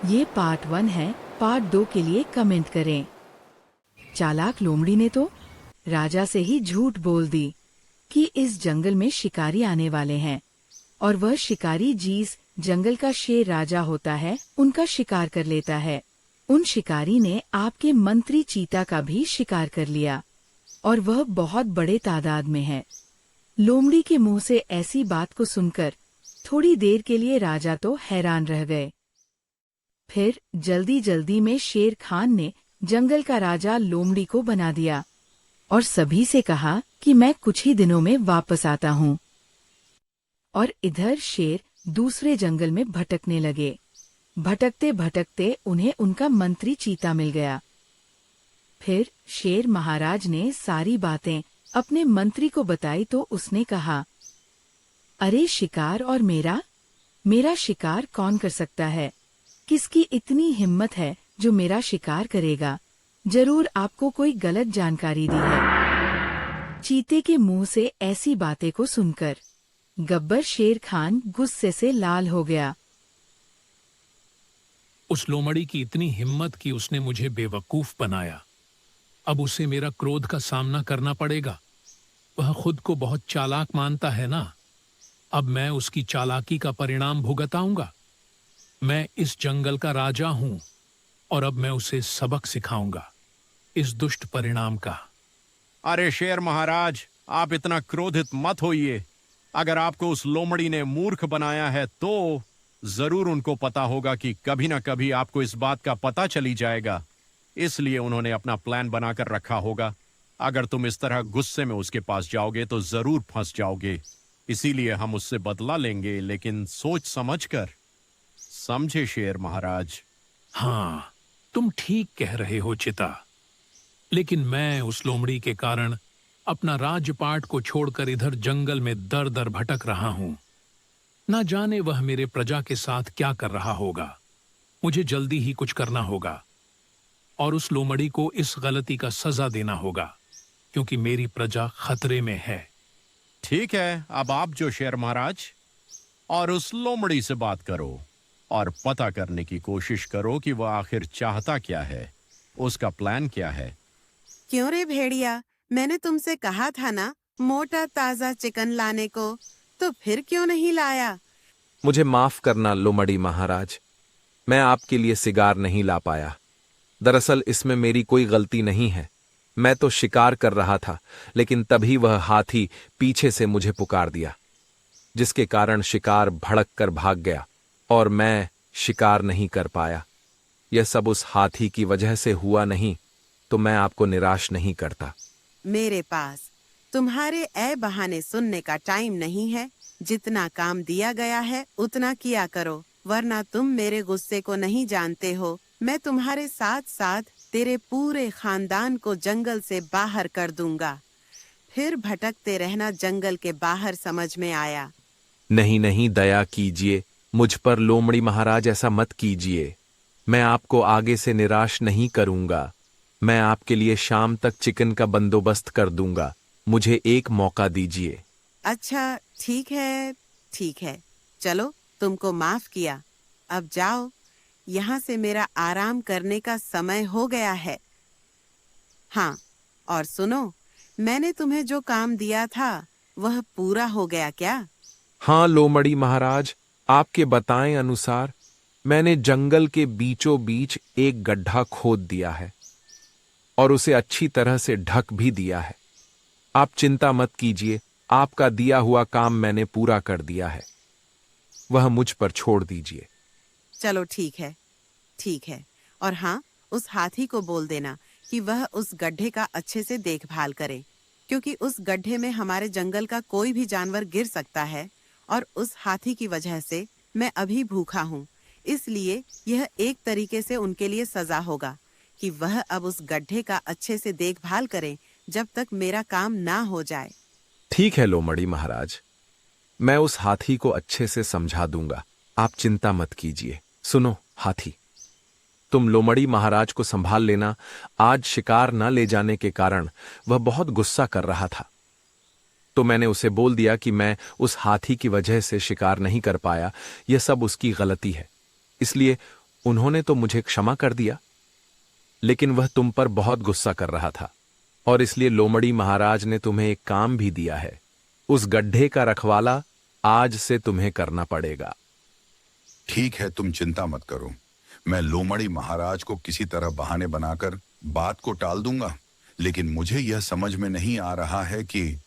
ये पार्ट 1 है। पार्ट 2 के लिए कमेंट करें। चालाक लोमड़ी ने तो राजा से ही झूठ बोल दी कि इस जंगल में शिकारी आने वाले हैं और वह शिकारी जिस जंगल का शेर राजा होता है उनका शिकार कर लेता है। उन शिकारी ने आपके मंत्री चीता का भी शिकार कर लिया और वह बहुत बड़े तादाद में है। लोमड़ी के मुंह से ऐसी बात को सुनकर थोड़ी देर के लिए राजा तो हैरान रह गए। फिर जल्दी जल्दी में शेर खान ने जंगल का राजा लोमड़ी को बना दिया और सभी से कहा कि मैं कुछ ही दिनों में वापस आता हूँ। और इधर शेर दूसरे जंगल में भटकने लगे। भटकते भटकते उन्हें उनका मंत्री चीता मिल गया। फिर शेर महाराज ने सारी बातें अपने मंत्री को बताई तो उसने कहा, अरे शिकार और मेरा शिकार कौन कर सकता है? किसकी इतनी हिम्मत है जो मेरा शिकार करेगा? जरूर आपको कोई गलत जानकारी दी है। चीते के मुंह से ऐसी बातें को सुनकर गब्बर शेर खान गुस्से से लाल हो गया। उस लोमड़ी की इतनी हिम्मत कि उसने मुझे बेवकूफ बनाया। अब उसे मेरा क्रोध का सामना करना पड़ेगा। वह खुद को बहुत चालाक मानता है ना। अब मैं उसकी चालाकी का परिणाम भुगताऊंगा। मैं इस जंगल का राजा हूं और अब मैं उसे सबक सिखाऊंगा इस दुष्ट परिणाम का। अरे शेर महाराज, आप इतना क्रोधित मत होइए। अगर आपको उस लोमड़ी ने मूर्ख बनाया है तो जरूर उनको पता होगा कि कभी ना कभी आपको इस बात का पता चली जाएगा। इसलिए उन्होंने अपना प्लान बनाकर रखा होगा। अगर तुम इस तरह गुस्से में उसके पास जाओगे तो जरूर फंस जाओगे। इसीलिए हम उससे बदला लेंगे, लेकिन सोच समझकर। समझे शेर महाराज? हाँ, तुम ठीक कह रहे हो चिता। लेकिन मैं उस लोमड़ी के कारण अपना राजपाट को छोड़कर इधर जंगल में दर दर भटक रहा हूं। ना जाने वह मेरे प्रजा के साथ क्या कर रहा होगा। मुझे जल्दी ही कुछ करना होगा और उस लोमड़ी को इस गलती का सजा देना होगा, क्योंकि मेरी प्रजा खतरे में है। ठीक है, अब आप जो शेर महाराज, और उस लोमड़ी से बात करो और पता करने की कोशिश करो कि वह आखिर चाहता क्या है, उसका प्लान क्या है। क्यों रे भेड़िया, मैंने तुमसे कहा था ना मोटा ताजा चिकन लाने को, तो फिर क्यों नहीं लाया? मुझे माफ करना लोमड़ी महाराज, मैं आपके लिए सिगार नहीं ला पाया। दरअसल इसमें मेरी कोई गलती नहीं है। मैं तो शिकार कर रहा था, लेकिन तभी वह हाथी पीछे से मुझे पुकार दिया, जिसके कारण शिकार भड़क कर भाग गया और मैं शिकार नहीं कर पाया। यह सब उस हाथी की वजह से हुआ नहीं तो मैं आपको निराश नहीं करता। मेरे पास तुम्हारे ऐ बहाने सुनने का टाइम नहीं है। जितना काम दिया गया है उतना किया करो, वरना तुम मेरे गुस्से को नहीं जानते हो। मैं तुम्हारे साथ साथ तेरे पूरे खानदान को जंगल से बाहर कर दूंगा। फिर भटकते रहना जंगल के बाहर, समझ में आया? नहीं नहीं, दया कीजिए मुझ पर लोमड़ी महाराज, ऐसा मत कीजिए। मैं आपको आगे से निराश नहीं करूंगा। मैं आपके लिए शाम तक चिकन का बंदोबस्त कर दूंगा। मुझे एक मौका दीजिए। अच्छा ठीक है, चलो तुमको माफ किया। अब जाओ, यहाँ से मेरा आराम करने का समय हो गया है। हाँ, और सुनो, मैंने तुम्हें जो काम दिया था वह पूरा हो गया क्या? हाँ लोमड़ी महाराज, आपके बताएं अनुसार मैंने जंगल के बीचों बीच एक गड्ढा खोद दिया है और उसे अच्छी तरह से ढक भी दिया है। आप चिंता मत कीजिए, आपका दिया हुआ काम मैंने पूरा कर दिया है। वह मुझ पर छोड़ दीजिए। चलो ठीक है। और हाँ, उस हाथी को बोल देना कि वह उस गड्ढे का अच्छे से देखभाल करे, क्योंकि उस गड्ढे में हमारे जंगल का कोई भी जानवर गिर सकता है और उस हाथी की वजह से मैं अभी भूखा हूँ। इसलिए यह एक तरीके से उनके लिए सजा होगा कि वह अब उस गड्ढे का अच्छे से देखभाल करें जब तक मेरा काम ना हो जाए। ठीक है लोमड़ी महाराज, मैं उस हाथी को अच्छे से समझा दूंगा। आप चिंता मत कीजिए। सुनो हाथी, तुम लोमड़ी महाराज को संभाल लेना। आज शिकार न ले जाने के कारण वह बहुत गुस्सा कर रहा था, तो मैंने उसे बोल दिया कि मैं उस हाथी की वजह से शिकार नहीं कर पाया, यह सब उसकी गलती है। इसलिए उन्होंने तो मुझे क्षमा कर दिया, लेकिन वह तुम पर बहुत गुस्सा कर रहा था और इसलिए लोमड़ी महाराज ने तुम्हें एक काम भी दिया है। उस गड्ढे का रखवाला आज से तुम्हें करना पड़ेगा। ठीक है, तुम चिंता मत करो। मैं लोमड़ी महाराज को किसी तरह बहाने बनाकर बात को टाल दूंगा, लेकिन मुझे यह समझ में नहीं आ रहा है कि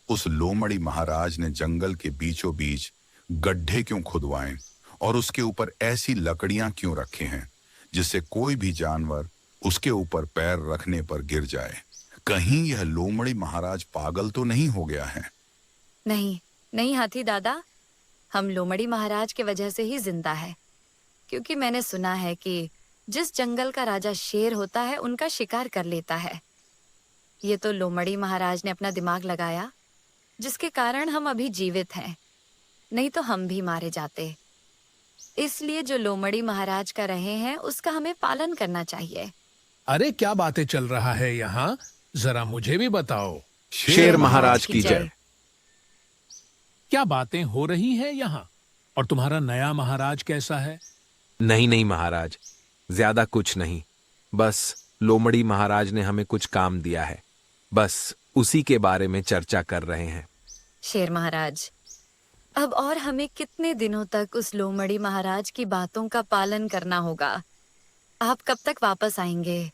उस लोमड़ी महाराज ने जंगल के बीचों बीच गड्ढे क्यों खुदवाए और उसके ऊपर ऐसी लकड़ियां क्यों रखे हैं जिससे कोई भी जानवर उसके ऊपर पैर रखने पर गिर जाए। कहीं यह लोमड़ी महाराज पागल तो नहीं हो गया है? नहीं नहीं हाथी दादा, हम लोमड़ी महाराज के वजह से ही जिंदा है, क्योंकि मैंने सुना है कि जिस जंगल का राजा शेर होता है उनका शिकार कर लेता है। ये तो लोमड़ी महाराज ने अपना दिमाग लगाया, जिसके कारण हम अभी जीवित हैं, नहीं तो हम भी मारे जाते। इसलिए जो लोमड़ी महाराज का रहे हैं उसका हमें पालन करना चाहिए। अरे क्या बातें चल रहा है यहाँ, जरा मुझे भी बताओ। शेर महाराज की जय। क्या बातें हो रही है यहाँ? और तुम्हारा नया महाराज कैसा है? नहीं नहीं महाराज, ज्यादा कुछ नहीं, बस लोमड़ी महाराज ने हमें कुछ काम दिया है, बस उसी के बारे में चर्चा कर रहे हैं। शेर महाराज, अब और हमें कितने दिनों तक उस लोमड़ी महाराज की बातों का पालन करना होगा? आप कब तक वापस आएंगे?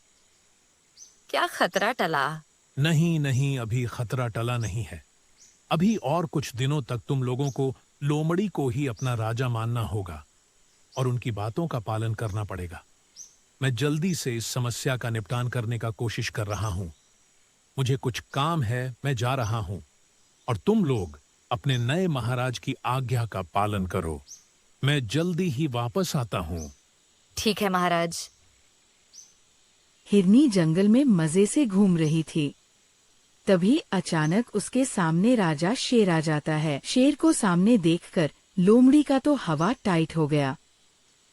क्या खतरा टला? नहीं नहीं, अभी खतरा टला नहीं है। अभी और कुछ दिनों तक तुम लोगों को लोमड़ी को ही अपना राजा मानना होगा और उनकी बातों का पालन करना पड़ेगा। मैं जल्दी से इस समस्या का निपटान करने का कोशिश कर रहा हूं। मुझे कुछ काम है, मैं जा रहा हूं और तुम लोग अपने नए महाराज की आज्ञा का पालन करो। मैं जल्दी ही वापस आता हूं। ठीक है महाराज। हिरनी जंगल में मजे से घूम रही थी। तभी अचानक उसके सामने राजा शेर आ जाता है। शेर को सामने देखकर लोमड़ी का तो हवा टाइट हो गया।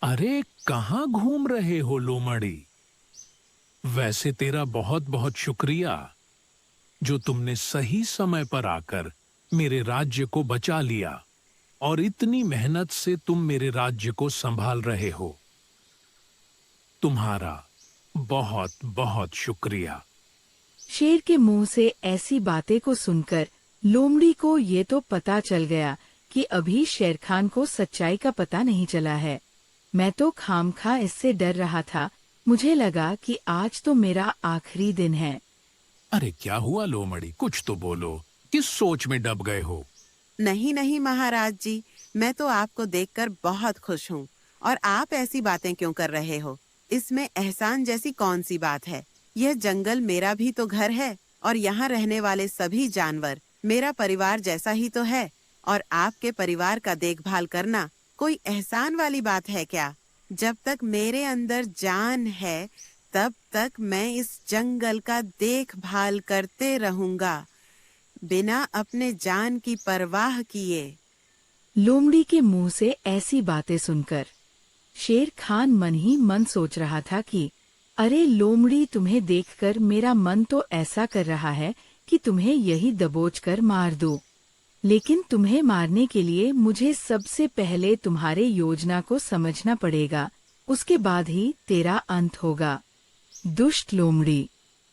अरे कहाँ घूम रहे हो लोमड़ी? वैसे तेरा बहुत बहुत शुक्रिया जो तुमने सही समय पर आकर मेरे राज्य को बचा लिया और इतनी मेहनत से तुम मेरे राज्य को संभाल रहे हो। तुम्हारा बहुत बहुत शुक्रिया। शेर के मुंह से ऐसी बातें को सुनकर लोमड़ी को ये तो पता चल गया कि अभी शेर खान को सच्चाई का पता नहीं चला है। मैं तो खामखा इससे डर रहा था। मुझे लगा कि आज तो मेरा आखिरी दिन है। अरे क्या हुआ लोमड़ी, कुछ तो बोलो। किस सोच में डब गए हो? नहीं नहीं महाराज जी, मैं तो आपको देखकर बहुत खुश हूँ। और आप ऐसी बातें क्यों कर रहे हो? इसमें एहसान जैसी कौन सी बात है? यह जंगल मेरा भी तो घर है और यहाँ रहने वाले सभी जानवर मेरा परिवार जैसा ही तो है। और आपके परिवार का देखभाल करना कोई एहसान वाली बात है क्या? जब तक मेरे अंदर जान है तब तक मैं इस जंगल का देखभाल करते रहूंगा, बिना अपने जान की परवाह किए। लोमड़ी के मुंह से ऐसी बातें सुनकर शेर खान मन ही मन सोच रहा था कि अरे लोमड़ी, तुम्हें देखकर मेरा मन तो ऐसा कर रहा है कि तुम्हें यही दबोच कर मार दूं। लेकिन तुम्हें मारने के लिए मुझे सबसे पहले तुम्हारे योजना को समझना पड़ेगा, उसके बाद ही तेरा अंत होगा। दुष्ट लोमड़ी।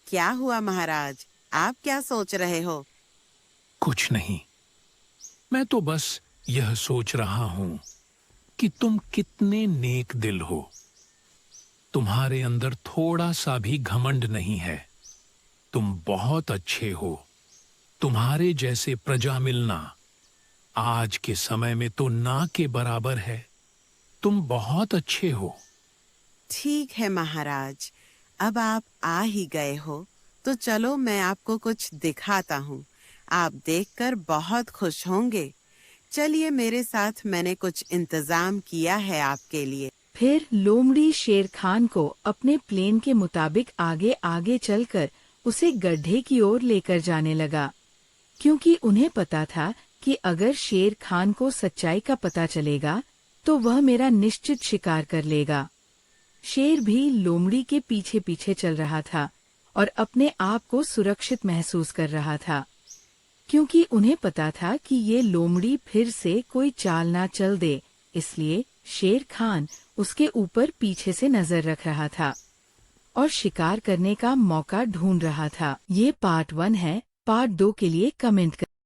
क्या हुआ महाराज, आप क्या सोच रहे हो? कुछ नहीं, मैं तो बस यह सोच रहा हूं कि तुम कितने नेक दिल हो। तुम्हारे अंदर थोड़ा सा भी घमंड नहीं है। तुम बहुत अच्छे हो। तुम्हारे जैसे प्रजा मिलना आज के समय में तो ना के बराबर है। तुम बहुत अच्छे हो। ठीक है महाराज, अब आप आ ही गए हो तो चलो मैं आपको कुछ दिखाता हूँ। आप देखकर बहुत खुश होंगे। चलिए मेरे साथ, मैंने कुछ इंतजाम किया है आपके लिए। फिर लोमड़ी शेर खान को अपने प्लेन के मुताबिक आगे आगे चलकर उसे गड्ढे की ओर लेकर जाने लगा, क्योंकि उन्हें पता था कि अगर शेर खान को सच्चाई का पता चलेगा तो वह मेरा निश्चित शिकार कर लेगा। शेर भी लोमड़ी के पीछे पीछे चल रहा था और अपने आप को सुरक्षित महसूस कर रहा था, क्योंकि उन्हें पता था कि ये लोमड़ी फिर से कोई चाल ना चल दे। इसलिए शेर खान उसके ऊपर पीछे से नजर रख रहा था और शिकार करने का मौका ढूंढ रहा था। ये पार्ट 1 है। पार्ट 2 के लिए कमेंट कर